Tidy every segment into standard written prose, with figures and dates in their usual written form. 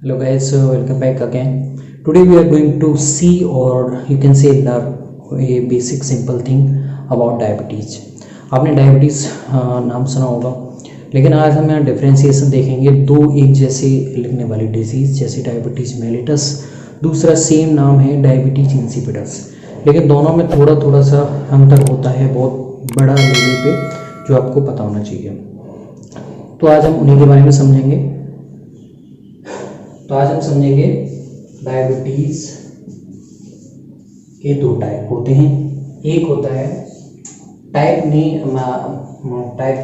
Hello guys, welcome back again. Today we are going to see, or you can say learn a basic simple thing about diabetes. आपने diabetes नाम सुना होगा, लेकिन आज हम यहाँ डिफरेंशिएशन देखेंगे दो एक जैसे लिखने वाली डिजीज़, जैसे डायबिटीज़ मेलिटस, दूसरा सेम नाम है डायबिटीज़ इंसिपिडस, लेकिन दोनों में थोड़ा थोड़ा सा अंतर होता है, बहुत बड़ा लेवल पे, जो आपको पता होना चाहिए. तो आज हम उन्हीं के बारे में समझेंगे. तो आज हम समझेंगे डायबिटीज़ के दो टाइप होते हैं. एक होता है टाइप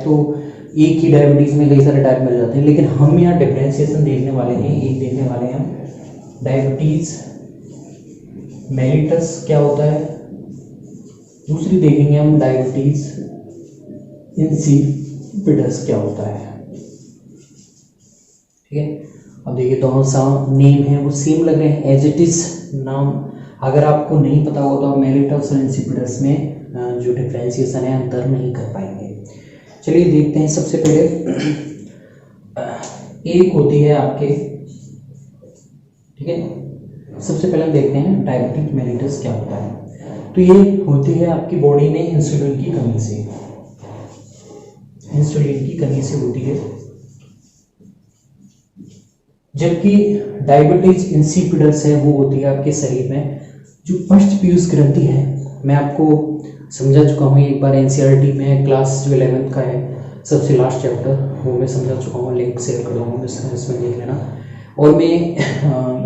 तो एक ही डायबिटीज़ में कई सारे टाइप मिल जाते हैं, लेकिन हम यहाँ डिफरेंशिएशन देखने वाले हैं. एक देखने वाले हैं हम डायबिटीज़ मेलिटस क्या होता है, दूसरी देखेंगे हम डायबिटीज़ इंसिपिडस क्या होता है. ठीक है, अब देखिए दोनों सा नेम है वो सेम लग रहे हैं एज इट इज नाम. अगर आपको नहीं पता हो तो आप मेलिटस और इंसिपिडस में जो डिफरेंशिएशन है अंतर नहीं कर पाएंगे. चलिए देखते हैं. सबसे पहले एक होती है आपके, ठीक है, सबसे पहले हम देखते हैं डायबिटिक मेलिटस क्या होता है. तो ये होती है आपकी बॉडी में इंसुलिन की कमी से, इंसुलिन की कमी से होती है. जबकि डायबिटीज इंसिपिडस है वो होती है आपके शरीर में जो पश्च पीयूष ग्रंथि है. मैं आपको समझा चुका हूँ एक बार एनसीईआरटी में, क्लास जो 11th का है सबसे लास्ट चैप्टर, वो मैं समझा चुका हूँ. लिंक शेयर कर दूँगा इसमें देख लेना. और मैं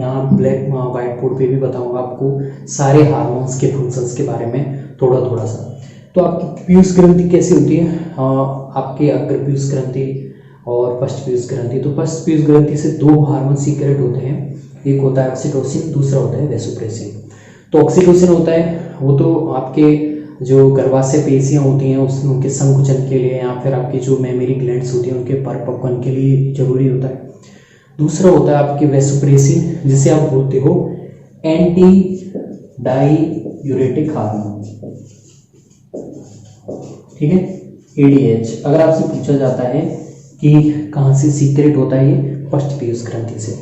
यहाँ ब्लैक वाइट बोर्ड पे भी बताऊँगा आपको सारे हार्मोन्स के फंक्शंस के बारे में थोड़ा थोड़ा सा. तो आपकी पीयूष ग्रंथि कैसी होती है, आपके अग्र पीयूष ग्रंथि और पश्च पीयूष ग्रंथि. तो पश्च पीयूष ग्रंथि से दो हार्मोन सीक्रेट होते हैं, एक होता है ऑक्सीटोसिन, दूसरा होता है वैसोप्रेसिन. तो ऑक्सीटोसिन होता है वो तो आपके जो गर्भाशय पेशियां होती हैं उनके संकुचन के लिए, या फिर आपकी जो मेमोरी ग्लैंड्स होती हैं उनके परिपक्वन के लिए जरूरी होता है. दूसरा होता है आपके वैसोप्रेसिन, जिसे आप बोलते हो एंटी डाईयूरेटिक हार्मोन. ठीक है, एडीएच. अगर आपसे पूछा जाता है कि कहाँ से सीक्रेट होता है, ये पश्च पीयूष ग्रंथि से.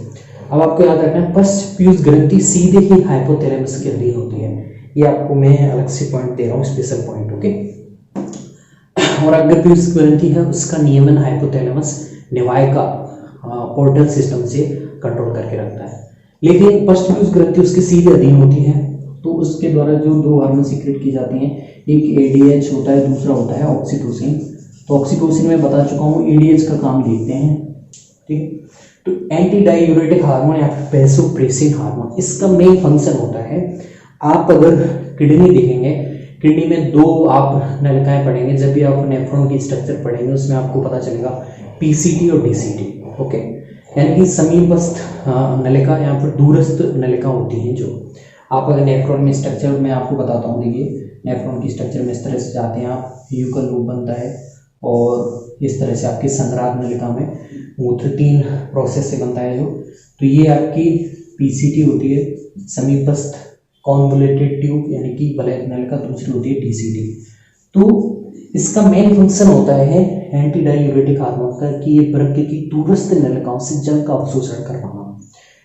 अब आपको याद रखना है पश्च पीयूष ग्रंथि सीधे ही हाइपोथैलेमस के अधीन होती है. ये आपको मैं अलग से पॉइंट दे रहा हूँ, स्पेशल पॉइंट. ओके. और अग्र पीयूष ग्रंथि है उसका नियमन हाइपोथैलेमस निवाय का पोर्टल सिस्टम से कंट्रोल करके रखता है. लेकिन पश्च पीयूष ग्रंथि उसके सीधे अधीन होती है, तो उसके द्वारा जो दो हार्मोन सीक्रेट की जाती हैं, एक एडीएच होता है, दूसरा होता है ऑक्सीटोसिन. तो ऑक्सीटोसिन में बता चुका हूँ, एडीएच का काम देखते हैं. ठीक. तो एंटी डाईयूरेटिक हार्मोन या फिर वैसोप्रेसिन हार्मोन, इसका मेन फंक्शन होता है, आप अगर किडनी देखेंगे, किडनी में दो आप नलिकाएं पढ़ेंगे, जब भी आप नेफ्रॉन की स्ट्रक्चर पढ़ेंगे उसमें आपको पता चलेगा पीसीटी और डीसीटी. ओके, यानी कि समीपस्थ नलिका या फिर दूरस्थ नलिका होती हैं. जो आप अगर नेफ्रॉन में स्ट्रक्चर में आपको बताता हूँ, देखिए नेफ्रॉन की स्ट्रक्चर में इस तरह से जाते हैं आप, यूकल लूप बनता है और इस तरह से आपकी संग्राहक नलिका में मूत्र 3 प्रोसेस से बनता है जो. तो ये आपकी पीसीटी होती है, समीपस्थ कॉन्वोल्यूटेड ट्यूब, यानी कि वलय नलिका. दूसरी होती है डीसीटी. तो इसका मेन फंक्शन होता है एंटी डाईयूरेटिक हार्मोन का, कि ये वृक्क की दूरस्थ नलिकाओं से जल का अवशोषण करवाना.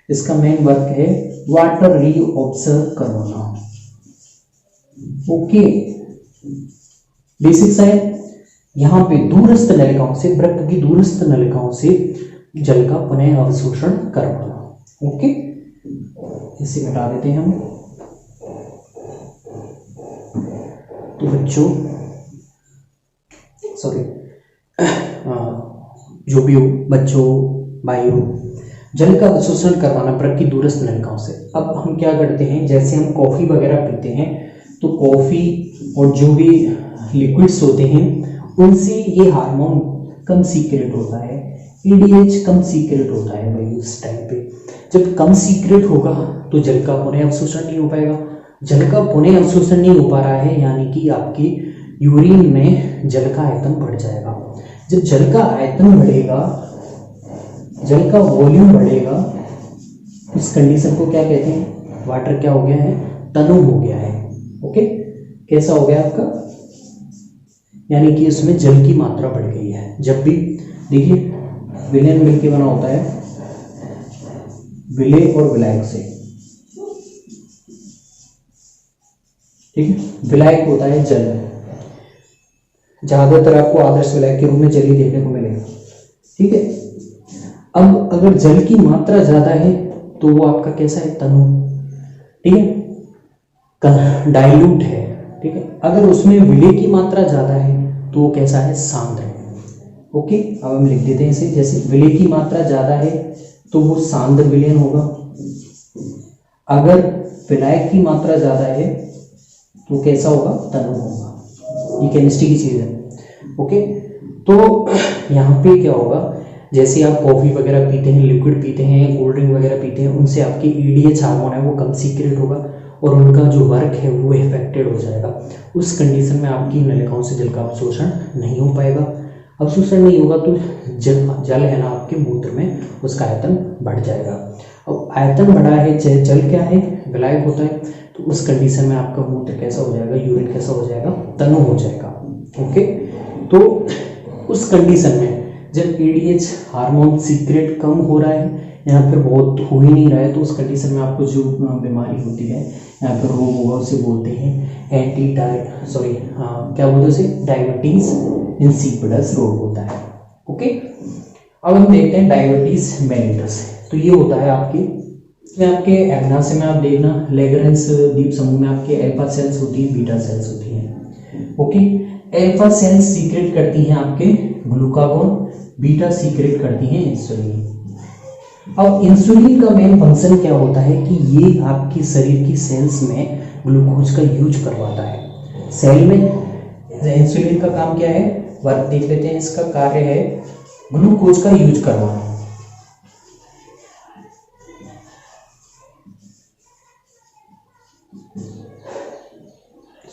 इसका मेन वर्क है वाटर रीऑब्जर्व करवाना. ओके, बेसिक्स है. यहाँ पे दूरस्थ नलिकाओं से, वृक्क की दूरस्थ नलिकाओं से जल का पुनः अवशोषण करवाना. ओके, इसे हटा देते हैं हम. तो बच्चों, सॉरी, जो भी हो, बच्चों, भाइयों, जल का अवशोषण करवाना वृक्क की दूरस्थ नलिकाओं से. अब हम क्या करते हैं, जैसे हम कॉफ़ी वगैरह पीते हैं, तो कॉफ़ी और जो भी लिक्विड्स होते हैं उनसे ये हार्मोन कम सीक्रेट होता है, एडीएच कम सीक्रेट होता है भाई. उस टाइम पे जब कम सीक्रेट होगा तो जल का पुनः अवशोषण नहीं हो पाएगा. जल का पुनः अवशोषण नहीं हो पा रहा है, यानी कि आपकी यूरिन में जल का आयतन बढ़ जाएगा. जब जल का आयतन बढ़ेगा, जल का वॉल्यूम बढ़ेगा, इस कंडीशन को क्या कहते हैं, वाटर क्या हो गया है, तनु हो गया है. ओके, कैसा हो गया आपका, यानी कि इसमें जल की मात्रा बढ़ गई है. जब भी देखिए विलयन मिलकर बना होता है, विलेय और विलायक से, ठीक है। विलायक होता है जल, ज्यादातर आपको आदर्श विलायक के रूप में जल ही देखने को मिलेगा, ठीक है। अब अगर जल की मात्रा ज्यादा है तो वो आपका कैसा है, तनु, ठीक है, डाइल्यूट है, ठीक है। अगर उसमें विलेय की मात्रा ज्यादा है तो वो कैसा है, सांद्र है। ओके, अब हम लिख देते हैं इसे, जैसे विलेय की मात्रा ज्यादा है तो वो सांद्र विलयन होगा, अगर विलायक की मात्रा ज्यादा है तो कैसा होगा, तनु होगा। ये केमिस्ट्री की चीज है। ओके, तो यहाँ पे क्या होगा, जैसे आप कॉफी वगैरह पीते हैं, लिक्विड पीते हैं, कोल्ड ड्रिंक वगैरह पीते हैं, उनसे आपकी ईडीएच हार्मोन है वो कम सीक्रेट होगा और उनका जो वर्क है वो इफेक्टेड हो जाएगा। उस कंडीशन में आपकी नलिकाओं से जल का अवशोषण नहीं हो पाएगा। अवशोषण नहीं होगा तो जल है ना आपके मूत्र में, उसका आयतन बढ़ जाएगा। अब आयतन बढ़ा है, जल क्या है, विलायक होता है, तो उस कंडीशन में आपका मूत्र कैसा हो जाएगा, यूरिन कैसा हो जाएगा, तनु हो जाएगा। ओके, तो उस कंडीशन में जब ईडीएच हार्मोन सीक्रेट कम हो रहा है या फिर बहुत हो ही नहीं रहा है, तो उस कंडीशन में आपको जो बीमारी होती है या फिर रोग होगा उसे बोलते हैं क्या बोलते हैं उसे, डायबिटीज इंसिपिडस रोग होता है। ओके, अब हम देखते हैं डायबिटीज मेलिटस। तो ये होता है आपके एग्नासी में आप देखना, लेगरेंस द्वीप समूह में आपके अल्फा सेल्स होती है, बीटा सेल्स होती हैं। ओके, अल्फा सेल्स सीक्रेट करती हैं आपके ग्लूकागोन, बीटा सीक्रेट करती हैं इंसुलिन। अब इंसुलिन का मेन फंक्शन क्या होता है कि ये आपकी शरीर की सेल्स में ग्लूकोज का यूज करवाता है। सेल में इंसुलिन का काम क्या है, वर्क देख लेते हैं, इसका कार्य है ग्लूकोज का यूज करवाना।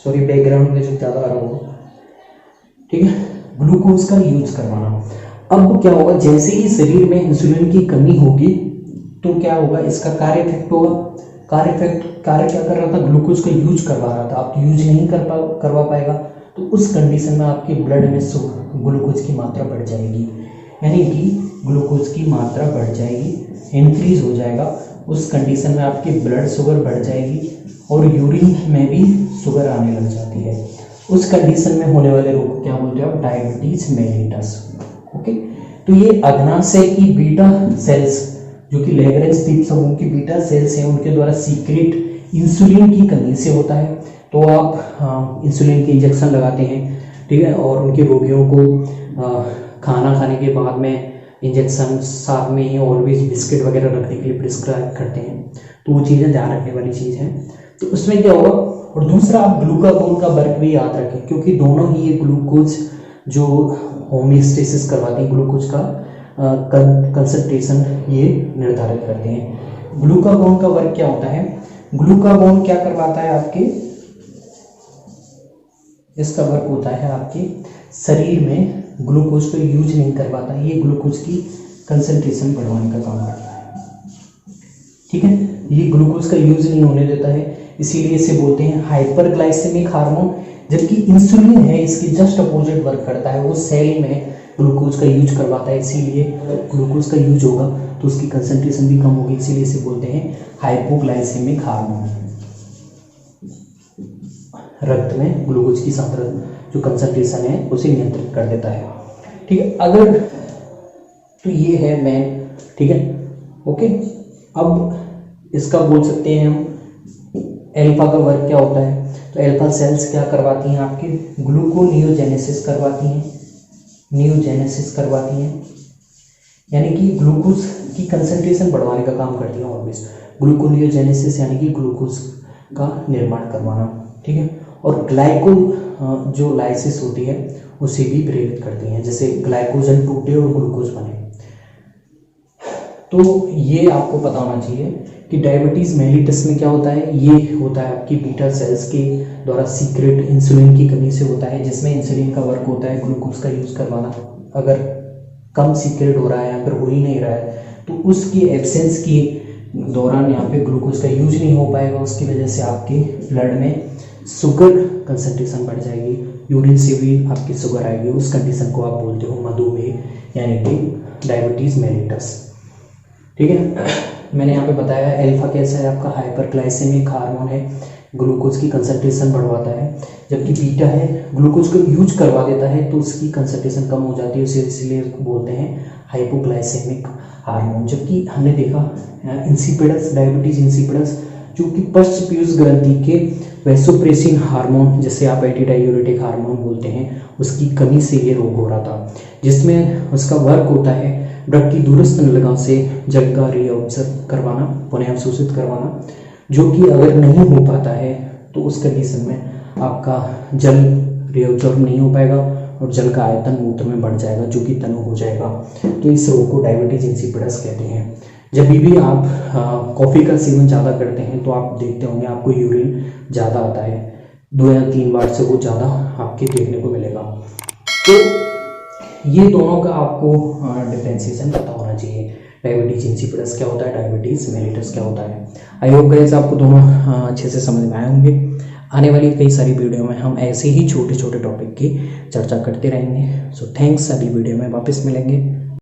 सॉरी, बैकग्राउंड में जो ज्यादा आ रहा होगा, ठीक है, ग्लूकोज का यूज करवाना। अब क्या होगा, जैसे ही शरीर में इंसुलिन की कमी होगी तो क्या होगा, इसका कार्य इफेक्ट होगा। कार्य क्या कर रहा था, ग्लूकोज का यूज करवा रहा था, आप यूज नहीं करवा पाएगा, तो उस कंडीशन में आपके ब्लड में ग्लूकोज की मात्रा बढ़ जाएगी, यानी कि ग्लूकोज की मात्रा बढ़ जाएगी, इंक्रीज हो जाएगा। उस कंडीशन में आपकी ब्लड शुगर बढ़ जाएगी और यूरिन में भी शुगर आने लग जाती है। उस कंडीशन में होने वाले रोग को क्या बोलते हैं, डायबिटीज मेलिटस। ओके, तो ये अग्नाशय की बीटा सेल्स, जो कि लेगरेंस द्वीप समूह की बीटा सेल्स हैं, उनके द्वारा सीक्रेट इंसुलिन की कमी से होता है। तो आप इंसुलिन के इंजेक्शन लगाते हैं, ठीक है, और उनके रोगियों को खाना खाने के बाद में इंजेक्शन साथ में ही ऑलवेज बिस्किट वगैरह रखने के लिए प्रिस्क्राइब करते हैं। तो वो चीज़ें ध्यान रखने वाली चीज़ है। तो उसमें क्या होगा, और दूसरा आप ग्लूकागोन का वर्क भी याद रखें, क्योंकि दोनों ही ये ग्लूकोज जो होमियोस्टेसिस करवाते हैं, ग्लूकोज का कंसंट्रेशन ये निर्धारित करते हैं। ग्लूकागोन का वर्क क्या होता है, ग्लूकागोन क्या करवाता है आपके, इसका वर्क होता है आपके शरीर में ग्लूकोज को यूज नहीं कर पाता, ये ग्लूकोज की कंसंट्रेशन बढ़वाने का काम करता है, ठीक है। ये ग्लूकोज का यूज नहीं होने देता है, इसीलिए इसे बोलते हैं हाइपरग्लाइसेमिक हार्मोन। जबकि इंसुलिन है इसकी जस्ट अपोजिट वर्क करता है, वो सेल में ग्लूकोज का यूज करवाता है, इसीलिए ग्लूकोज का यूज होगा तो उसकी कंसंट्रेशन भी कम होगी, इसीलिए इसे बोलते हैं हाइपोग्लाइसेमिक हार्मोन। रक्त में ग्लूकोज की सांद्रता जो कंसंट्रेशन है उसे नियंत्रित कर देता है, ठीक है। अगर तो ये है मेन, ठीक है, ओके। अब इसका बोल सकते हैं हम एल्फा का वर्क क्या होता है, तो एल्फा सेल्स क्या करवाती हैं, आपकी ग्लूकोनियोजेनेसिस करवाती हैं, नियोजेनेसिस करवाती हैं, यानी कि ग्लूकोज की कंसंट्रेशन बढ़वाने का काम करती हैं ऑलवेज। ग्लूकोनियोजेनेसिस यानी कि ग्लूकोज का निर्माण करवाना, ठीक है। और ग्लाइको जो लाइसिस होती है उसे भी प्रेरित करती हैं, जैसे ग्लाइकोजन टूटे और ग्लूकोज बने। तो ये आपको पता होना चाहिए कि डायबिटीज मेलिटस में क्या होता है, ये होता है आपकी बीटा सेल्स के द्वारा सीक्रेट इंसुलिन की कमी से होता है, जिसमें इंसुलिन का वर्क होता है ग्लूकोज का यूज करवाना। अगर कम सीक्रेट हो रहा है या फिर हो ही नहीं रहा है तो उसकी एब्सेंस के दौरान यहाँ पे ग्लूकोज का यूज नहीं हो पाएगा, उसकी वजह से आपके ब्लड में शुगर कंसंट्रेशन बढ़ जाएगी, यूरिन से भी आपकी शुगर आएगी। उस कंडीशन को आप बोलते हो मधुमेह यानी कि डायबिटीज मेलिटस, ठीक है। मैंने यहाँ पे बताया अल्फा कैसा है, आपका हाइपरग्लाइसेमिक हार्मोन है, ग्लूकोज की कंसंट्रेशन बढ़वाता है, जबकि बीटा है ग्लूकोज को यूज करवा देता है तो उसकी कंसंट्रेशन कम हो जाती है, उसे इसलिए उसको बोलते हैं हाइपोग्लाइसेमिक हार्मोन। जबकि हमने देखा इंसिपिडस, डायबिटीज इंसिपिडस, जो कि पश्च पीयूष ग्रंथि के वैसोप्रेसिन हार्मोन, जिसे आप एंटीडायूरेटिक हार्मोन बोलते हैं, उसकी कमी से ये रोग हो रहा था, जिसमें उसका वर्क होता है ड्रग की दूरस्थ नलिकाओं से जल का रीअब्जॉर्ब करवाना, पुनः अवशोषित करवाना, जो कि अगर नहीं हो पाता है तो उस कंडीशन में आपका जल रीअब्जॉर्ब नहीं हो पाएगा और जल का आयतन मूत्र में बढ़ जाएगा, जो कि तनु हो जाएगा। तो इस रोग को डायबिटीज इंसिपिडस कहते हैं। जब भी आप कॉफ़ी का सेवन ज़्यादा करते हैं तो आप देखते होंगे आपको यूरिन ज़्यादा आता है, 2 या 3 बार से वो ज़्यादा आपके देखने को मिलेगा। तो ये दोनों का आपको डिफ्रेंशिएशन पता होना चाहिए, डायबिटीज इंसिपिडस क्या होता है, डायबिटीज मेलिटस क्या होता है। आई होप गाइस आपको दोनों अच्छे से समझ में आए होंगे। आने वाली कई सारी वीडियो में हम ऐसे ही छोटे छोटे टॉपिक की चर्चा करते रहेंगे। सो थैंक्स, अगली वीडियो में वापस मिलेंगे।